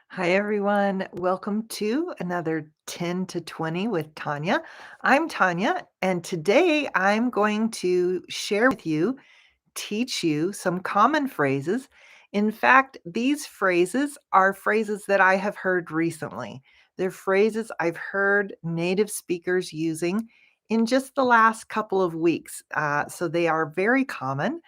Hi, everyone. Welcome to another 10 to 20 with Tanya. I'm Tanya, and today I'm going to share with you, teach you some common phrases. In fact, these phrases are phrases that I have heard recently. They're phrases I've heard native speakers using in just the last couple of weeks. So they are very common.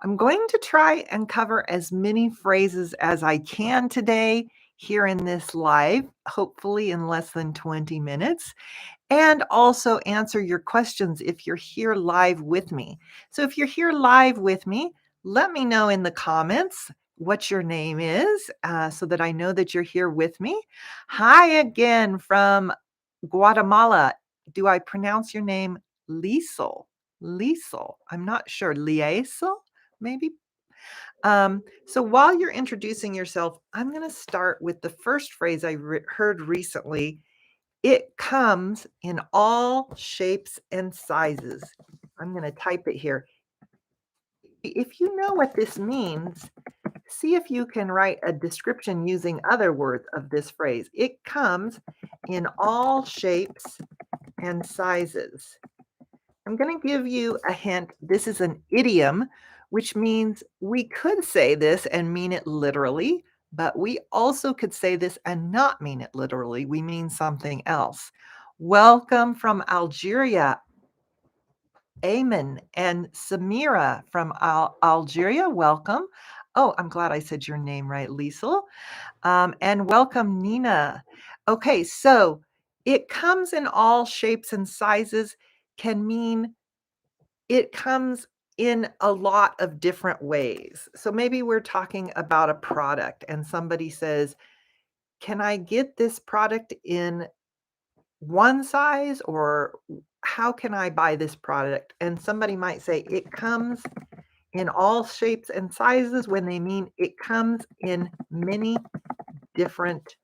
I'm going to try and cover as many phrases as I can today here in this live, hopefully in less than 20 minutes, and also answer your questions if you're here live with me. So if you're here live with me, let me know in the comments what your name is so that I know that you're here with me. Hi again from Guatemala. Do I pronounce your name Liesel? Liesel. I'm not sure. Liesel, maybe? So while you're introducing yourself, I'm going to start with the first phrase I heard recently. It comes in all shapes and sizes. I'm going to type it here. If you know what this means, see if you can write a description using other words of this phrase. It comes in all shapes and sizes. I'm going to give you a hint. This is an idiom, which means we could say this and mean it literally, but we also could say this and not mean it literally. We mean something else. Welcome from Algeria, Ayman and Samira from Algeria. Welcome. Oh, I'm glad I said your name right, Liesel. And welcome, Nina. Okay, so it comes in all shapes and sizes can mean it comes in a lot of different ways. So maybe we're talking about a product and somebody says, "Can I get this product in one size or how can I buy this product?" And somebody might say, "It comes in all shapes and sizes," when they mean it comes in many different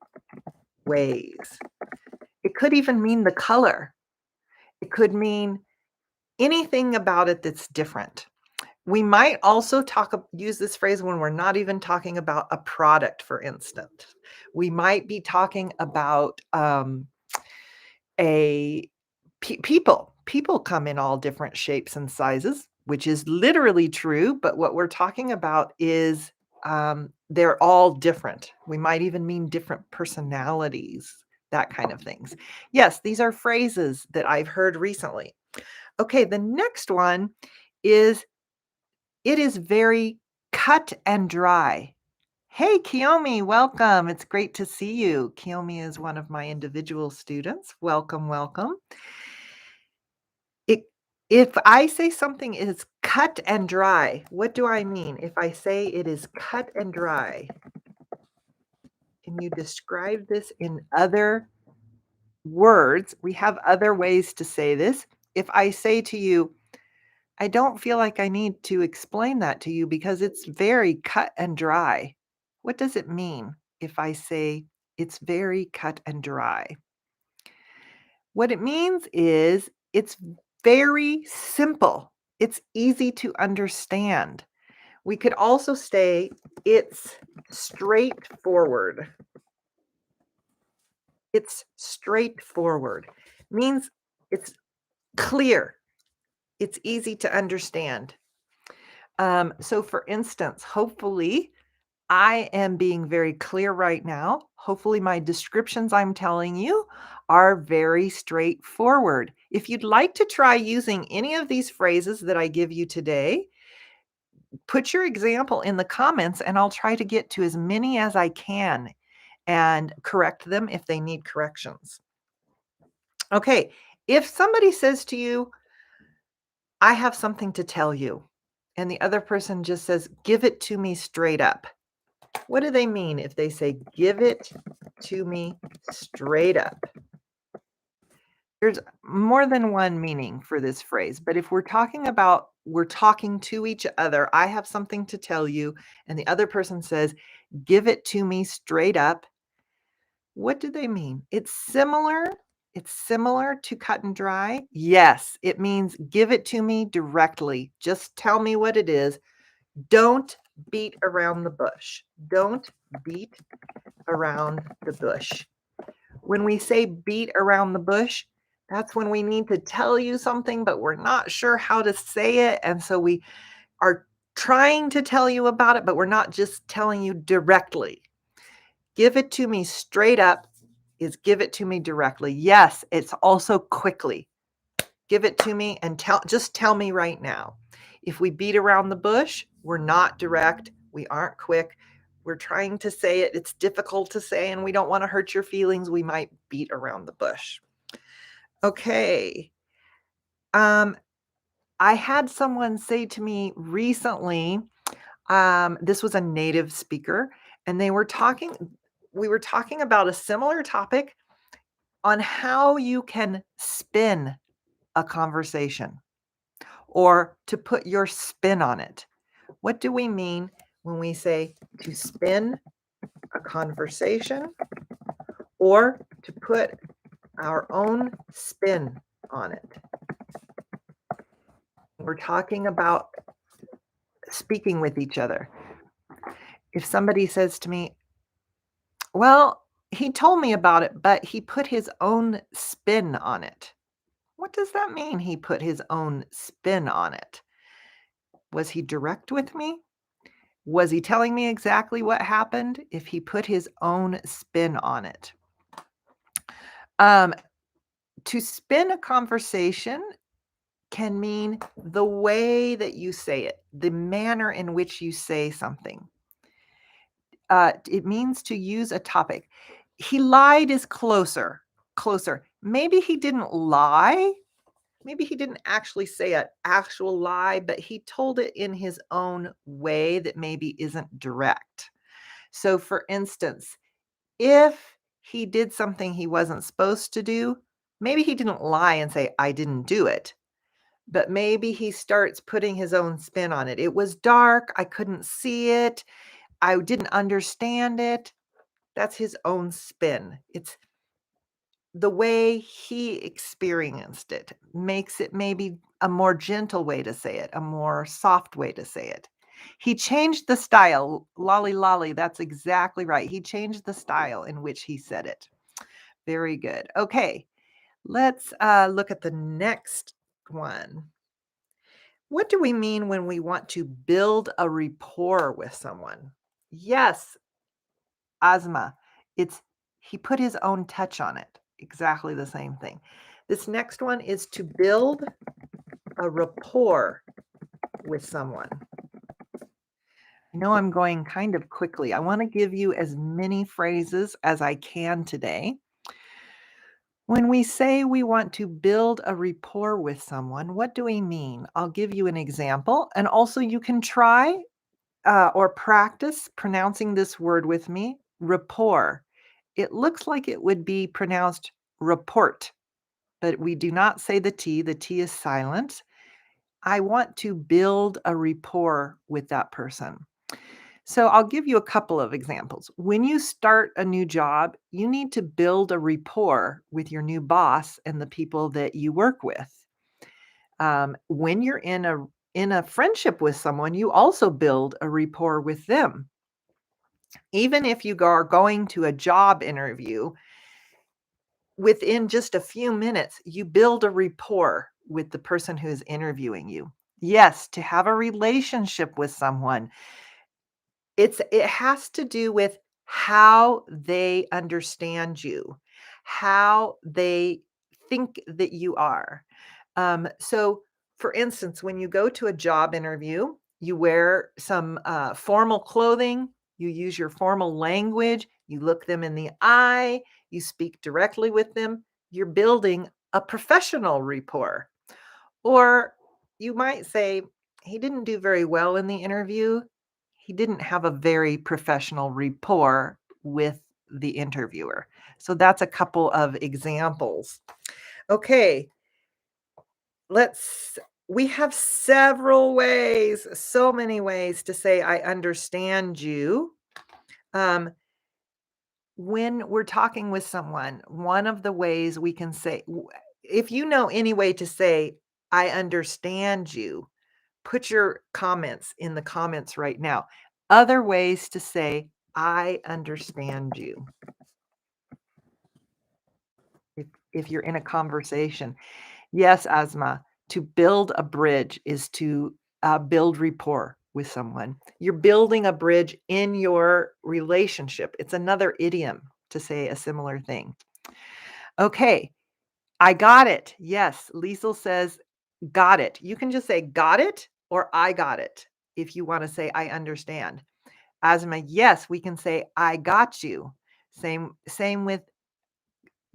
ways. It could even mean the color. It could mean anything about it that's different. We might also use this phrase when we're not even talking about a product, for instance. We might be talking about a people. People come in all different shapes and sizes, which is literally true. But what we're talking about is they're all different. We might even mean different personalities, that kind of things. Yes, these are phrases that I've heard recently. Okay, the next one is it is very cut and dry. Hey, Kiyomi, welcome. It's great to see you. Kiyomi is one of my individual students. Welcome, welcome. It, if I say something is cut and dry, what do I mean? If I say it is cut and dry, can you describe this in other words? We have other ways to say this. If I say to you, I don't feel like I need to explain that to you because it's very cut and dry. What does it mean if I say it's very cut and dry? What it means is it's very simple. It's easy to understand. We could also say it's straightforward. It's straightforward. Means it's clear. It's easy to understand. So for instance, hopefully I am being very clear right now. Hopefully my descriptions I'm telling you are very straightforward. If you'd like to try using any of these phrases that I give you today, put your example in the comments and I'll try to get to as many as I can and correct them if they need corrections. Okay, if somebody says to you, I have something to tell you, and the other person just says, give it to me straight up. What do they mean if they say, give it to me straight up? There's more than one meaning for this phrase, but if we're talking about we're talking to each other, I have something to tell you, and the other person says, give it to me straight up. What do they mean? It's similar. It's similar to cut and dry. Yes, it means give it to me directly. Just tell me what it is. Don't beat around the bush. Don't beat around the bush. When we say beat around the bush, that's when we need to tell you something, but we're not sure how to say it. And so we are trying to tell you about it, but we're not just telling you directly. Give it to me straight up is give it to me directly. Yes, it's also quickly. Give it to me and tell me right now. If we beat around the bush, we're not direct, we aren't quick. We're trying to say it. It's difficult to say and we don't want to hurt your feelings. We might beat around the bush. Okay. Um I had someone say to me recently, this was a native speaker, and we were talking about a similar topic on how you can spin a conversation or to put your spin on it. What do we mean when we say to spin a conversation or to put our own spin on it? We're talking about speaking with each other. If somebody says to me, well, he told me about it, but he put his own spin on it. What does that mean? He put his own spin on it. Was he direct with me? Was he telling me exactly what happened? If he put his own spin on it. Um, to spin a conversation can mean the way that you say it, the manner in which you say something. It means to use a topic. He lied is closer, closer. Maybe he didn't lie. Maybe he didn't actually say an actual lie, but he told it in his own way that maybe isn't direct. So, for instance, if he did something he wasn't supposed to do, maybe he didn't lie and say, I didn't do it, but maybe he starts putting his own spin on it. It was dark. I couldn't see it. I didn't understand it. That's his own spin. It's the way he experienced it makes it maybe a more gentle way to say it, a more soft way to say it. He changed the style. Lolly lolly, that's exactly right. He changed the style in which he said it. Very good. Okay, let's look at the next one. What do we mean when we want to build a rapport with someone? Yes, Ozma. It's he put his own touch on it. Exactly the same thing. This next one is to build a rapport with someone. I know I'm going kind of quickly. I want to give you as many phrases as I can today. When we say we want to build a rapport with someone, what do we mean? I'll give you an example. And also, you can try or practice pronouncing this word with me rapport. It looks like it would be pronounced report, but we do not say the T. The T is silent. I want to build a rapport with that person. So I'll give you a couple of examples. When you start a new job, you need to build a rapport with your new boss and the people that you work with. When you're in a friendship with someone, you also build a rapport with them. Even if you are going to a job interview, within just a few minutes, you build a rapport with the person who's interviewing you. Yes, to have a relationship with someone, it has to do with how they understand you, how they think that you are. So, for instance, when you go to a job interview, you wear some formal clothing, you use your formal language, you look them in the eye, you speak directly with them, you're building a professional rapport. Or you might say, he didn't do very well in the interview. He didn't have a very professional rapport with the interviewer. So that's a couple of examples. Okay, let's we have several ways, so many ways to say I understand you. Um, when we're talking with someone, one of the ways we can say, if you know any way to say I understand you, put your comments in the comments right now. Other ways to say I understand you. If you're in a conversation. Yes, Asma, to build a bridge is to, build rapport with someone. You're building a bridge in your relationship. It's another idiom to say a similar thing. Okay, I got it. Yes, Liesel says, "Got it." You can just say, "Got it," or "I got it," if you wanna say, "I understand." Asma, yes, we can say, "I got you." Same with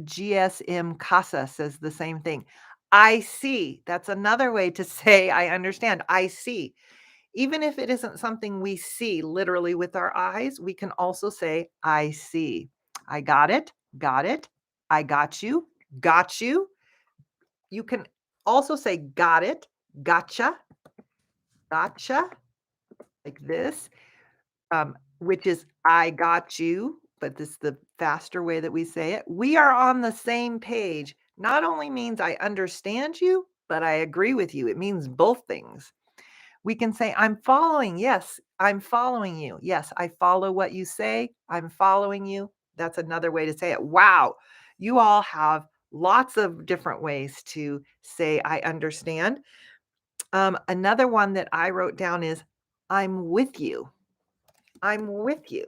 GSM Casa says the same thing. I see. That's another way to say I understand. I see. Even if it isn't something we see literally with our eyes, we can also say I see. I got it. Got it. I got you. Got you. You can also say got it. Gotcha. Gotcha. Like this. Which is I got you, but this is the faster way that we say it. We are on the same page. Not only means I understand you, but I agree with you. It means both things. We can say, I'm following. Yes, I'm following you. Yes, I follow what you say. I'm following you. That's another way to say it. Wow. You all have lots of different ways to say, I understand. Another one that I wrote down is, I'm with you. I'm with you.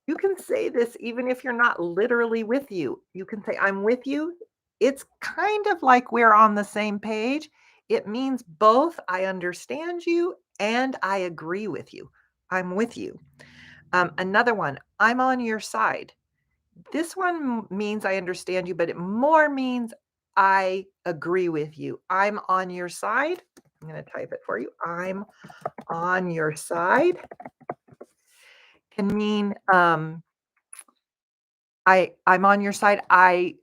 You can say this even if you're not literally with you. You can say, I'm with you. It's kind of like we're on the same page. It means both I understand you and I agree with you. I'm with you. Another one, I'm on your side. This one means I understand you, but it more means I agree with you. I'm on your side. I'm going to type it for you. I'm on your side can mean I'm on your side. I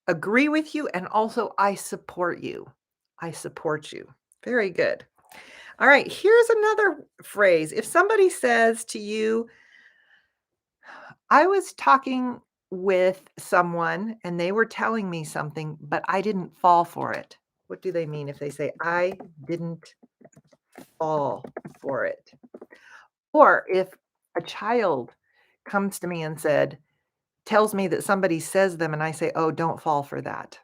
agree with you, and also I support you. I support you. Very good. All right, here's another phrase. If somebody says to you, I was talking with someone and they were telling me something, but I didn't fall for it. What do they mean if they say, I didn't fall for it? Or if a child comes to me and tells me that somebody says them and I say, oh, don't fall for that.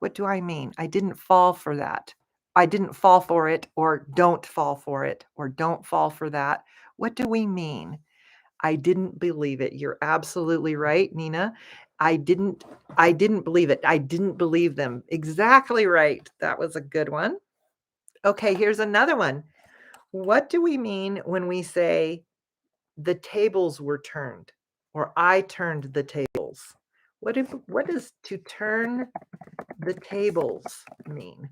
What do I mean? I didn't fall for that. I didn't fall for it, or don't fall for it, or don't fall for that. What do we mean? I didn't believe it. You're absolutely right, Nina. I didn't I didn't believe it. I didn't believe them. Exactly right. That was a good one. Okay, here's another one. What do we mean when we say the tables were turned or I turned the tables? What does to turn the tables mean?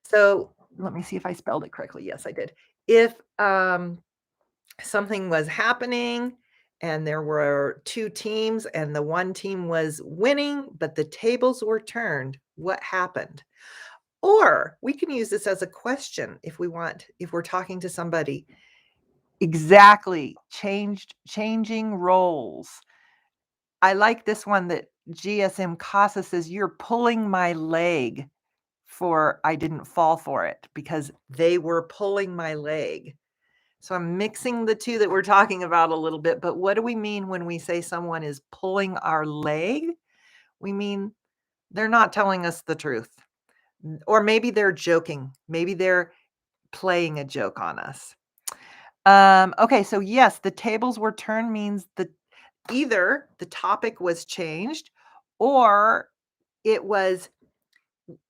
So let me see if I spelled it correctly. Yes, I did. If something was happening and there were two teams and the one team was winning, but the tables were turned, what happened? Or we can use this as a question if we want, if we're talking to somebody. Exactly. Changing roles. I like this one that GSM Casa says, you're pulling my leg for I didn't fall for it because they were pulling my leg. So I'm mixing the two that we're talking about a little bit, but what do we mean when we say someone is pulling our leg? We mean they're not telling us the truth. Or maybe they're joking. Maybe they're playing a joke on us. Okay, so yes, the tables were turned means that either the topic was changed or it was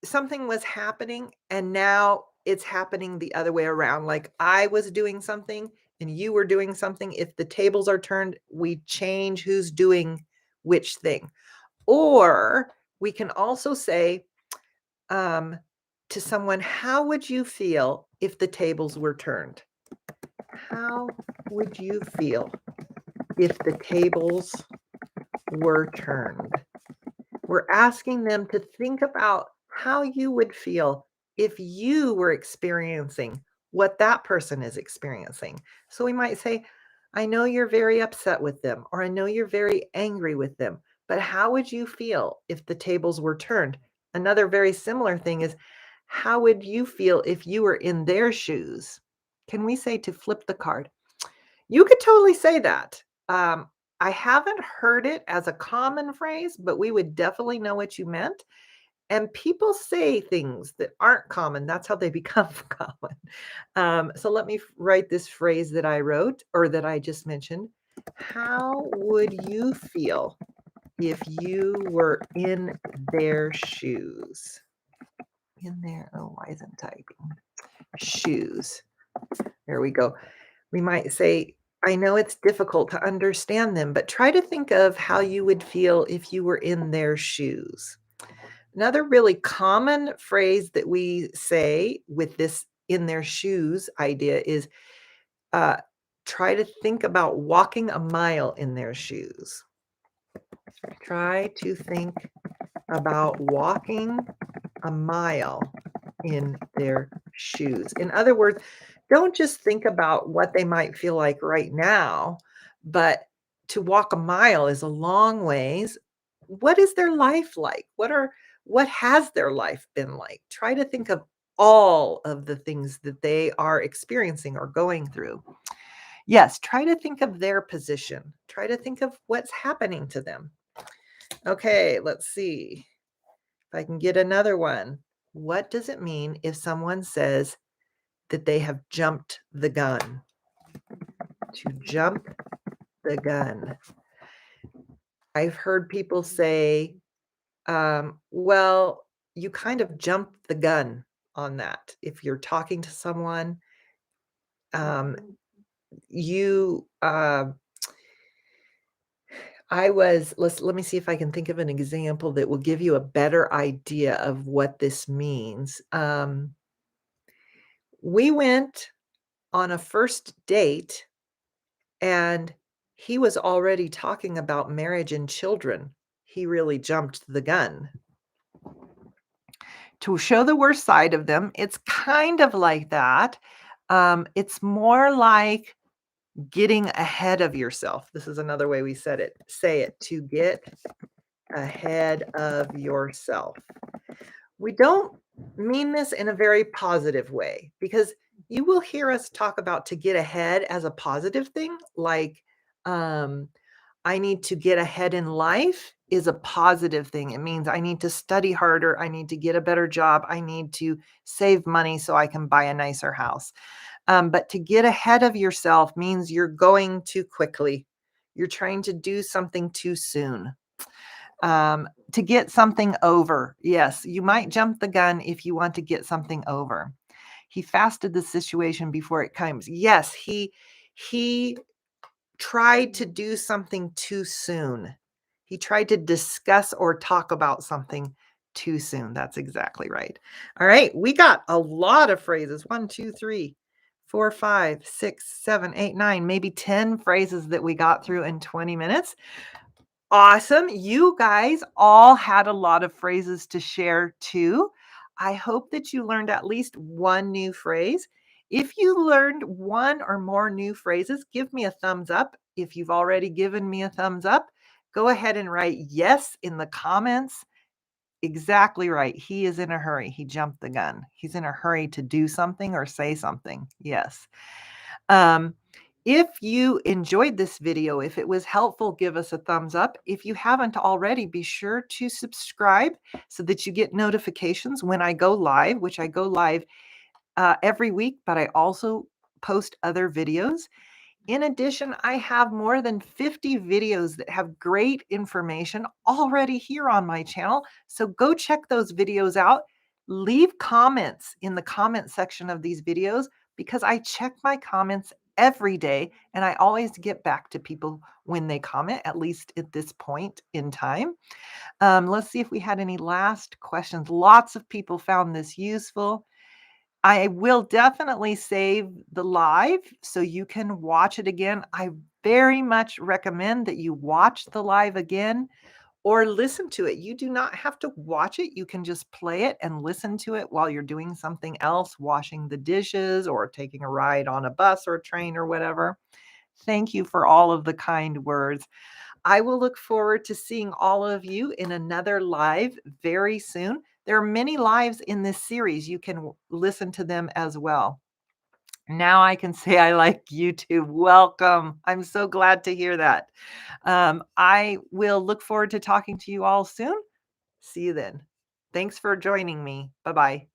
something was happening and now it's happening the other way around. Like I was doing something and you were doing something. If the tables are turned, we change who's doing which thing. Or we can also say to someone, how would you feel if the tables were turned? How would you feel if the tables were turned? We're asking them to think about how you would feel if you were experiencing what that person is experiencing. So we might say, I know you're very upset with them, or I know you're very angry with them, but how would you feel if the tables were turned? Another very similar thing is, how would you feel if you were in their shoes? Can we say to flip the card? You could totally say that. I haven't heard it as a common phrase, but we would definitely know what you meant. And people say things that aren't common. That's how they become common. So let me write this phrase that I wrote or that I just mentioned. How would you feel if you were in their shoes? In their, oh, why isn't typing? Shoes. There we go. We might say, I know it's difficult to understand them, but try to think of how you would feel if you were in their shoes. Another really common phrase that we say with this in their shoes idea is uh, try to think about walking a mile in their shoes. Try to think about walking a mile in their shoes. In other words, don't just think about what they might feel like right now, but to walk a mile is a long ways. What is their life like? What has their life been like? Try to think of all of the things that they are experiencing or going through. Yes, try to think of their position. Try to think of what's happening to them. Okay, let's see if I can get another one. What does it mean if someone says that they have jumped the gun? To jump the gun. I've heard people say, well, you kind of jumped the gun on that. If you're talking to someone, um, you, let me see if I can think of an example that will give you a better idea of what this means. We went on a first date and he was already talking about marriage and children. He really jumped the gun. To show the worst side of them, it's kind of like that. It's more like getting ahead of yourself. This is another way we said it. Say it, to get ahead of yourself. We don't mean this in a very positive way because you will hear us talk about to get ahead as a positive thing, like, um, I need to get ahead in life is a positive thing. It means I need to study harder. I need to get a better job. I need to save money so I can buy a nicer house. But to get ahead of yourself means you're going too quickly. You're trying to do something too soon. To get something over. Yes, you might jump the gun if you want to get something over. He fasted the situation before it comes. Yes, he tried to do something too soon. He tried to discuss or talk about something too soon. That's exactly right. All right, we got a lot of phrases. 1, 2, 3, 4, 5, 6, 7, 8, 9, maybe 10 phrases that we got through in 20 minutes. Awesome. You guys all had a lot of phrases to share too. I hope that you learned at least one new phrase. If you learned one or more new phrases, give me a thumbs up. If you've already given me a thumbs up, go ahead and write yes in the comments. Exactly right. He is in a hurry. He jumped the gun. He's in a hurry to do something or say something. Yes. Um, if you enjoyed this video, if it was helpful, give us a thumbs up. If you haven't already, be sure to subscribe so that you get notifications when I go live, which I go live every week, but I also post other videos. In addition, I have more than 50 videos that have great information already here on my channel. So go check those videos out. Leave comments in the comment section of these videos because I check my comments every day and I always get back to people when they comment, at least at this point in time. Let's see if we had any last questions. Lots of people found this useful. I will definitely save the live so you can watch it again. I very much recommend that you watch the live again or listen to it. You do not have to watch it. You can just play it and listen to it while you're doing something else, washing the dishes or taking a ride on a bus or a train or whatever. Thank you for all of the kind words. I will look forward to seeing all of you in another live very soon. There are many lives in this series. You can listen to them as well. Now I can say I like YouTube. Welcome. I'm so glad to hear that. I will look forward to talking to you all soon. See you then. Thanks for joining me. Bye bye.